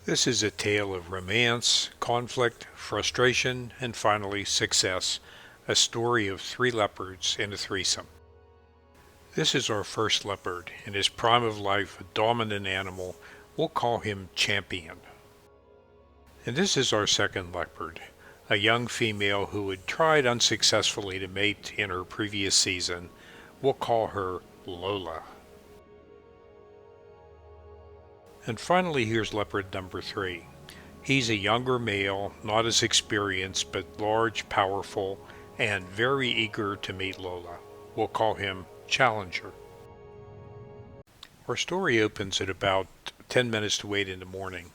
This is a tale of romance, conflict, frustration, and finally success. A story of three leopards in a threesome. This is our first leopard. In his prime of life, a dominant animal. We'll call him Champion. And this is our second leopard. A young female who had tried unsuccessfully to mate in her previous season. We'll call her Lola. And finally, here's leopard number 3. He's a younger male, not as experienced, but large, powerful, and very eager to meet Lola. We'll call him Challenger. Our story opens at about 10 minutes to 8 in the morning.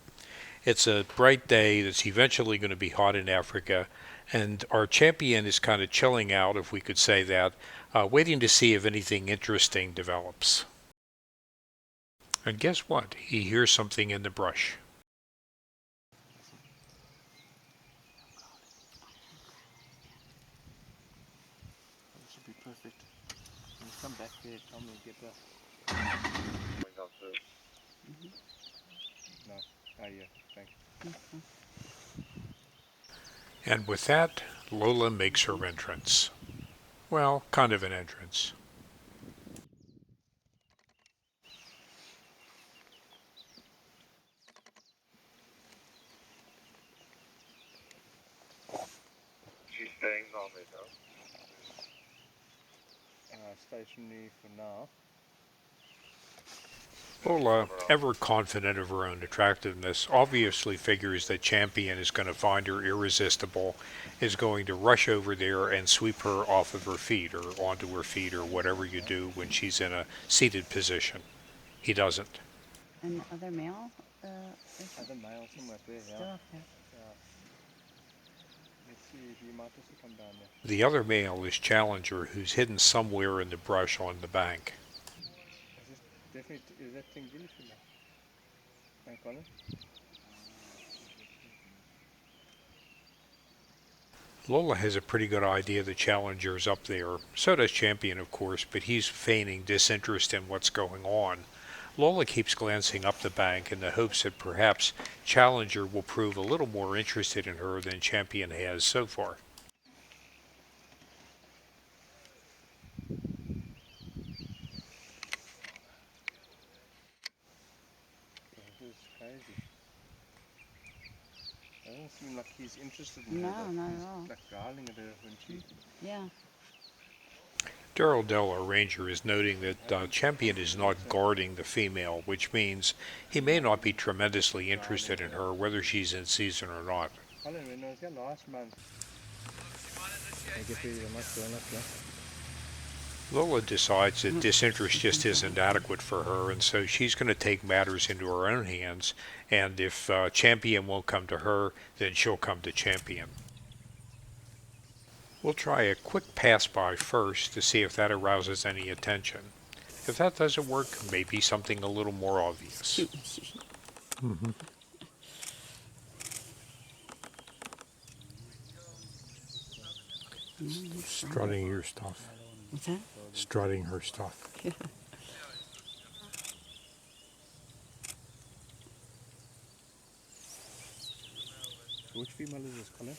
It's a bright day that's eventually going to be hot in Africa, and our champion is kind of chilling out, if we could say that, waiting to see if anything interesting develops. And guess what? He hears something in the brush. This should be perfect. When you come back there, tell me get the. No. Ah, yeah. Thank you. And with that, Lola makes her entrance. Well, kind of an entrance. She's staying on me though. Stationary for now. Lola, ever confident of her own attractiveness, obviously figures that Champion is going to find her irresistible, is going to rush over there and sweep her off of her feet or onto her feet or whatever you do when she's in a seated position. He doesn't. And the other male Other male somewhere there, still yeah. up there. Let's see if he might also come down there. The other male is Challenger, who's hidden somewhere in the brush on the bank. Is this definitely, is that thing really for now? Thank Colin. Lola has a pretty good idea the Challenger's up there. So does Champion, of course, but he's feigning disinterest in what's going on. Lola keeps glancing up the bank in the hopes that perhaps Challenger will prove a little more interested in her than Champion has so far. This is crazy. Doesn't seem like he's interested in No, her. Like not he's at all. like growling at her when she. Yeah. Darrell Dell, our ranger, is noting that Champion is not guarding the female, which means he may not be tremendously interested in her, whether she's in season or not. Colin, when I was here last month. I get ready to much going up here. Lola decides that disinterest just isn't adequate for her, and so she's going to take matters into her own hands, and if Champion won't come to her, then she'll come to Champion. We'll try a quick pass-by first to see if that arouses any attention. If that doesn't work, maybe something a little more obvious. Mm-hmm. Strutting your stuff. What's that? Strutting her stuff. Which female is this, Colin?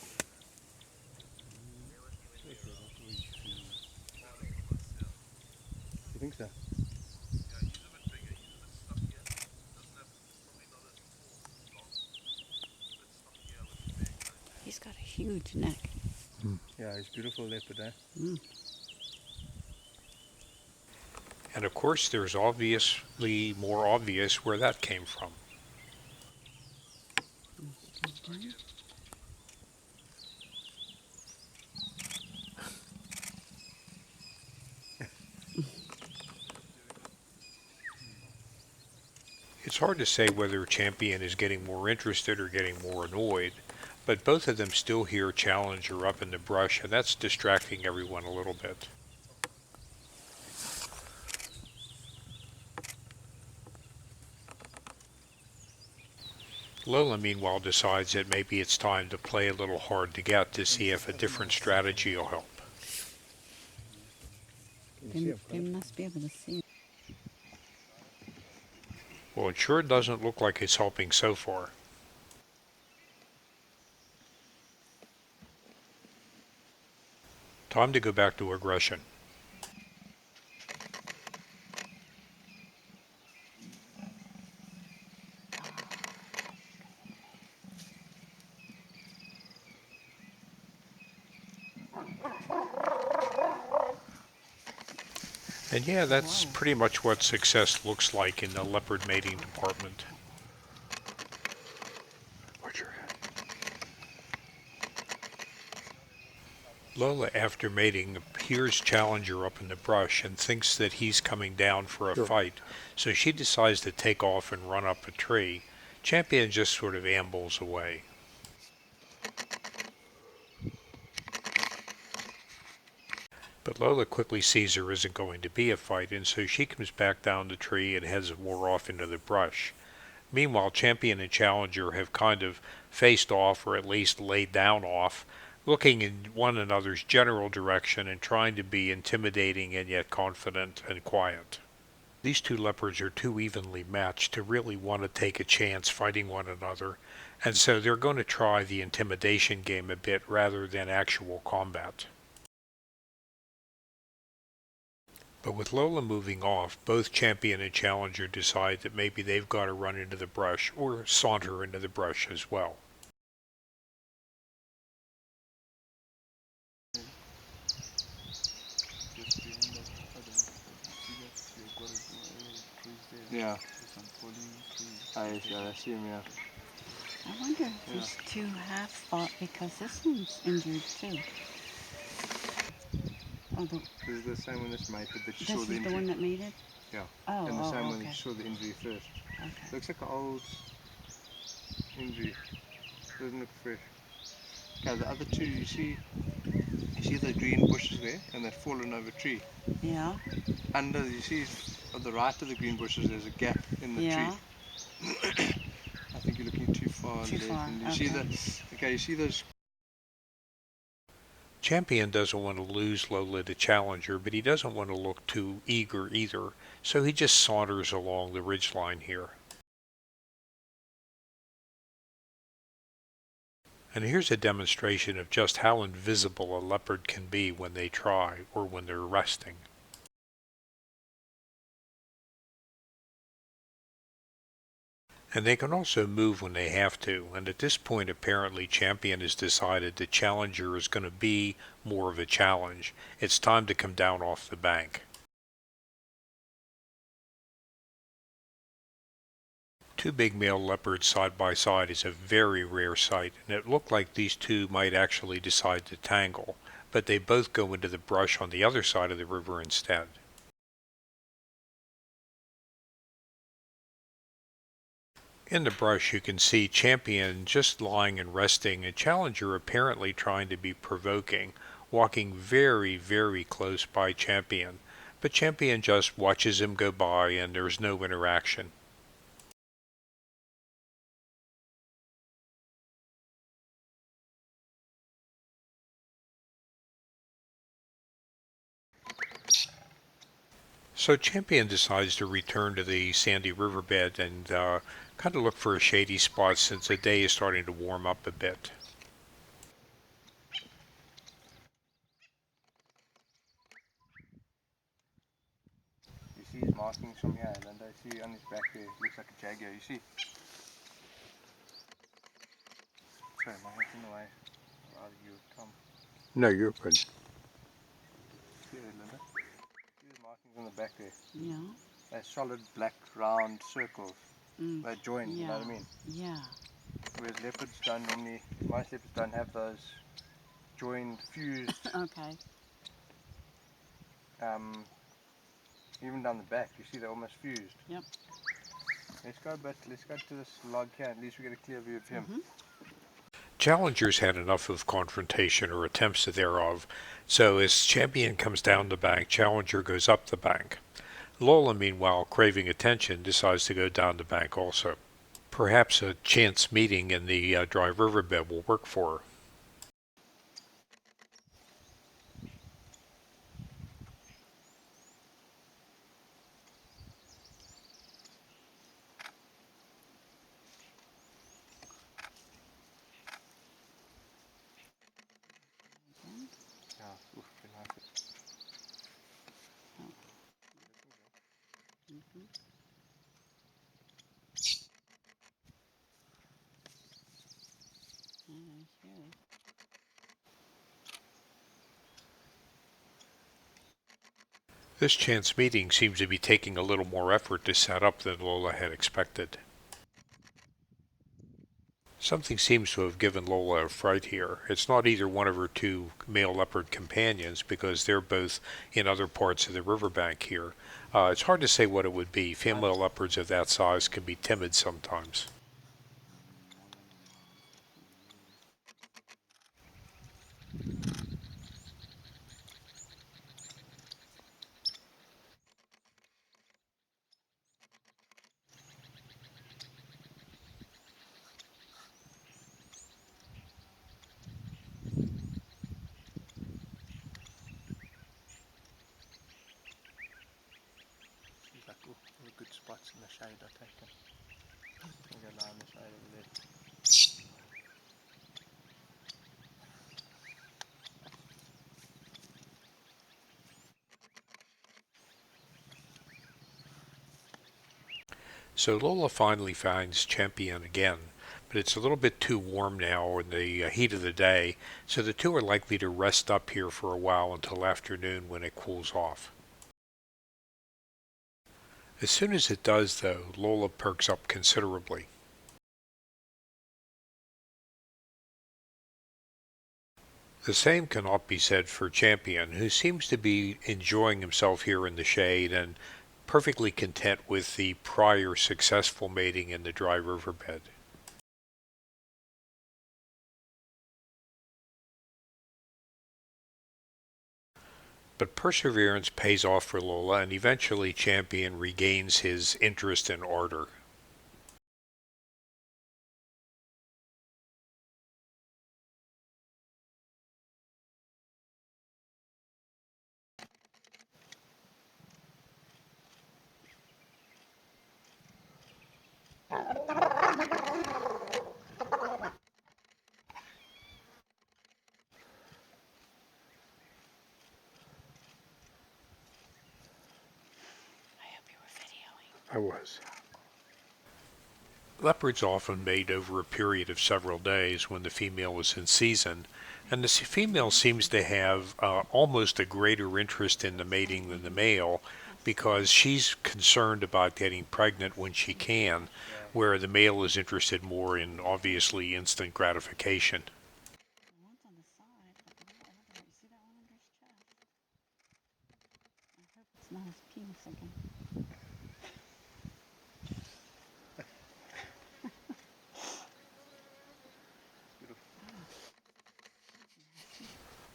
You think so? He's got a huge neck. Yeah, he's beautiful leopard, eh? Mm. And of course, there's obviously more obvious where that came from. It's hard to say whether Champion is getting more interested or getting more annoyed, but both of them still hear Challenger up in the brush, and that's distracting everyone a little bit. Lola, meanwhile, decides that maybe it's time to play a little hard to get to see if a different strategy will help. They must be able to see him. Well, it sure doesn't look like it's helping so far. Time to go back to aggression. And yeah, that's Whoa. pretty much what success looks like in the leopard mating department. Watch your head. Lola, after mating, hears Challenger up in the brush and thinks that he's coming down for a fight, so she decides to take off and run up a tree. Champion just sort of ambles away. But Lola quickly sees there isn't going to be a fight, and so she comes back down the tree and heads more off into the brush. Meanwhile, Champion and Challenger have kind of faced off, or at least laid down off, looking in one another's general direction and trying to be intimidating and yet confident and quiet. These two leopards are too evenly matched to really want to take a chance fighting one another, and so they're going to try the intimidation game a bit rather than actual combat. But with Lola moving off, both Champion and Challenger decide that maybe they've got to run into the brush or saunter into the brush as well. Yeah. I see him, yeah. I wonder if these two have fought because this one's injured too. Oh, This is the same one that's mated, but you this saw the is injury. the one that made it? Yeah. Oh, And the same one okay. that you saw the injury first. Okay. Looks like an old injury. Doesn't look fresh. Okay, the other two, you see the green bushes there, and they've fallen over a tree. Yeah. Under, you see, on the right of the green bushes, there's a gap in the Yeah. tree. I think you're looking too far. Too left. far, And you okay. see the, okay, you see those. Champion doesn't want to lose Lola to Challenger, but he doesn't want to look too eager either, so he just saunters along the ridgeline here. And here's a demonstration of just how invisible a leopard can be when they try, or when they're resting. And they can also move when they have to, and at this point apparently Champion has decided that Challenger is going to be more of a challenge. It's time to come down off the bank. Two big male leopards side by side is a very rare sight, and it looked like these two might actually decide to tangle, but they both go into the brush on the other side of the river instead. In the brush you can see Champion just lying and resting, and Challenger apparently trying to be provoking, walking very, very close by Champion, but Champion just watches him go by and there's no interaction. So Champion decides to return to the sandy riverbed and kind of look for a shady spot since the day is starting to warm up a bit. You see his markings from here, and then I see on his back there, looks like a jaguar. You see? Sorry, my head's in the way. Rather you come. No, you're good. See there, Linda? See his markings on the back there. Yeah. They're solid black round circles. Mm. They're joined, Yeah. you know what I mean? Yeah. Whereas leopards don't normally, most leopards don't have those joined, fused, Okay. even down the back, you see they're almost fused. Yep. Let's go to this log here, at least we get a clear view of him. Mm-hmm. Challenger's had enough of confrontation, or attempts thereof, so as Champion comes down the bank, Challenger goes up the bank. Lola, meanwhile, craving attention, decides to go down the bank also. Perhaps a chance meeting in the dry riverbed will work for her. Yeah, oof, Sure. This chance meeting seems to be taking a little more effort to set up than Lola had expected. Something seems to have given Lola a fright here. It's not either one of her two male leopard companions, because they're both in other parts of the riverbank here. It's hard to say what it would be. Female leopards of that size can be timid sometimes. She's like, oh, all the good spots in the shade I take her. I'll go lie in the shade over there. So Lola finally finds Champion again, but it's a little bit too warm now in the heat of the day, so the two are likely to rest up here for a while until afternoon when it cools off. As soon as it does, though, Lola perks up considerably. The same cannot be said for Champion, who seems to be enjoying himself here in the shade and perfectly content with the prior successful mating in the dry riverbed. But perseverance pays off for Lola, and eventually Champion regains his interest and ardor. I hope you were videoing. I was. Leopards often mate over a period of several days when the female is in season, and the female seems to have almost a greater interest in the mating than the male, because she's concerned about getting pregnant when she can, where the male is interested more in obviously instant gratification. The one's on the side, but the little other, you see that one under his chest? I hope it's not his penis again.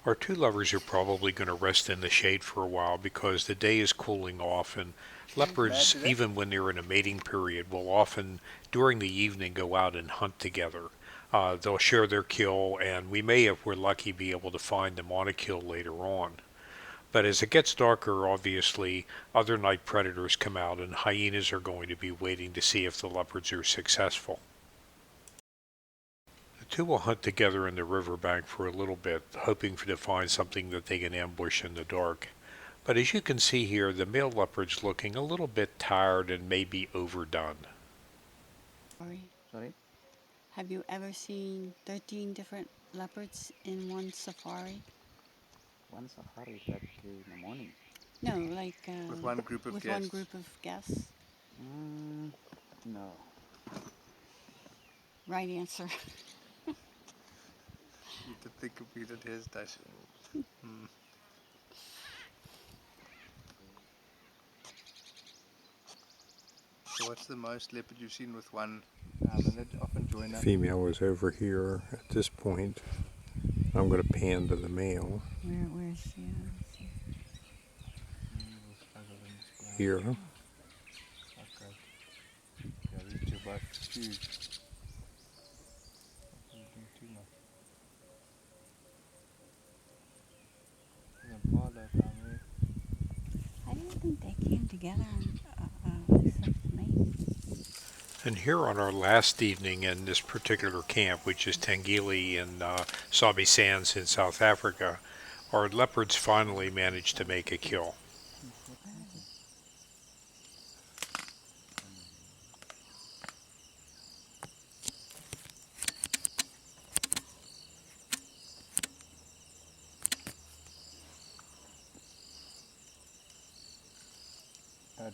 Our two lovers are probably going to rest in the shade for a while because the day is cooling off, and leopards, today? even when they're in a mating period, will often, during the evening, go out and hunt together. They'll share their kill, and we may, if we're lucky, be able to find them on a kill later on. But as it gets darker, obviously, other night predators come out, and hyenas are going to be waiting to see if the leopards are successful. The two will hunt together in the riverbank for a little bit, hoping to find something that they can ambush in the dark. But as you can see here, the male leopard's looking a little bit tired and maybe overdone. Sorry? Have you ever seen 13 different leopards in one safari? One safari that in the morning. No, like With one group of with guests. one group of guests. No. Right answer. You did think we did hesitate. So what's the most leopard you've seen with one? And they often join The up. female is over here at this point. I'm going to pan to the male Where's here. Okay. Yeah, these two are both huge. Not doing too much. There's a Barlow down there. I didn't think they came together and except me. And here on our last evening in this particular camp, which is Tangili in Sabi Sands in South Africa, our leopards finally managed to make a kill.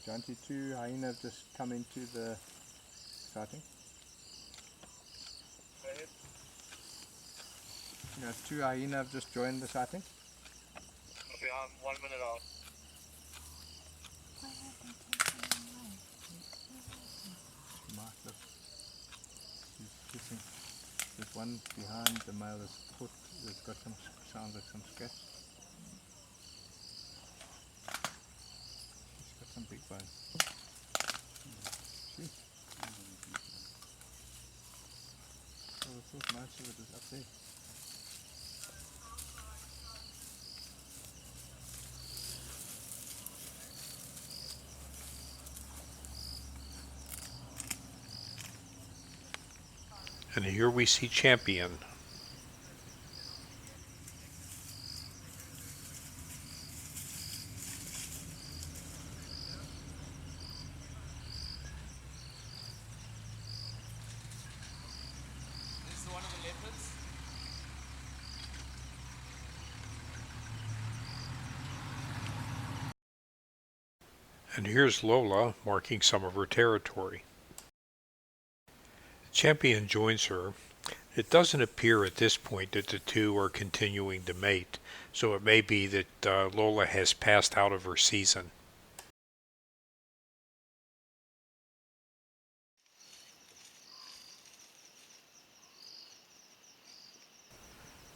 Janti, two hyenas have just come into the sighting. Yes, two hyenas have just joined the sighting. Okay, I'm 1 minute out. Why have they taken them away? Mark, look. He's kissing. There's one behind the male has foot. There's got some sounds like some scratch. He's got some big bones. See? Oh, I thought most of it was up there. And here we see Champion. This is one of the leopards. And here's Lola marking some of her territory. Champion joins her. It doesn't appear at this point that the two are continuing to mate, so it may be that Lola has passed out of her season.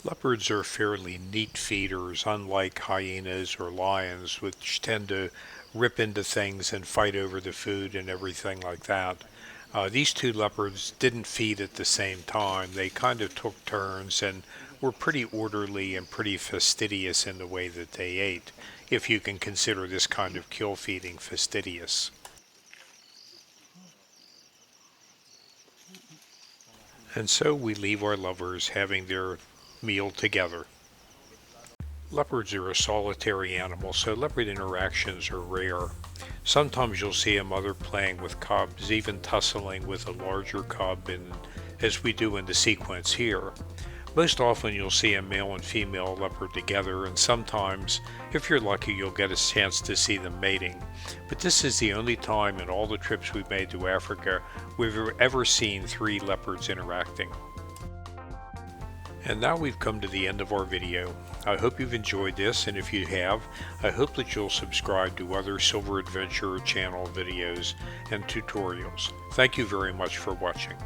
Leopards are fairly neat feeders, unlike hyenas or lions, which tend to rip into things and fight over the food and everything like that. These two leopards didn't feed at the same time. They kind of took turns and were pretty orderly and pretty fastidious in the way that they ate, if you can consider this kind of kill feeding fastidious. And so we leave our lovers having their meal together. Leopards are a solitary animal, so leopard interactions are rare. Sometimes you'll see a mother playing with cubs, even tussling with a larger cub, as we do in the sequence here. Most often you'll see a male and female leopard together, and sometimes, if you're lucky, you'll get a chance to see them mating. But this is the only time in all the trips we've made to Africa we've ever seen 3 leopards interacting. And now we've come to the end of our video. I hope you've enjoyed this, and if you have, I hope that you'll subscribe to other Silver Adventure channel videos and tutorials. Thank you very much for watching.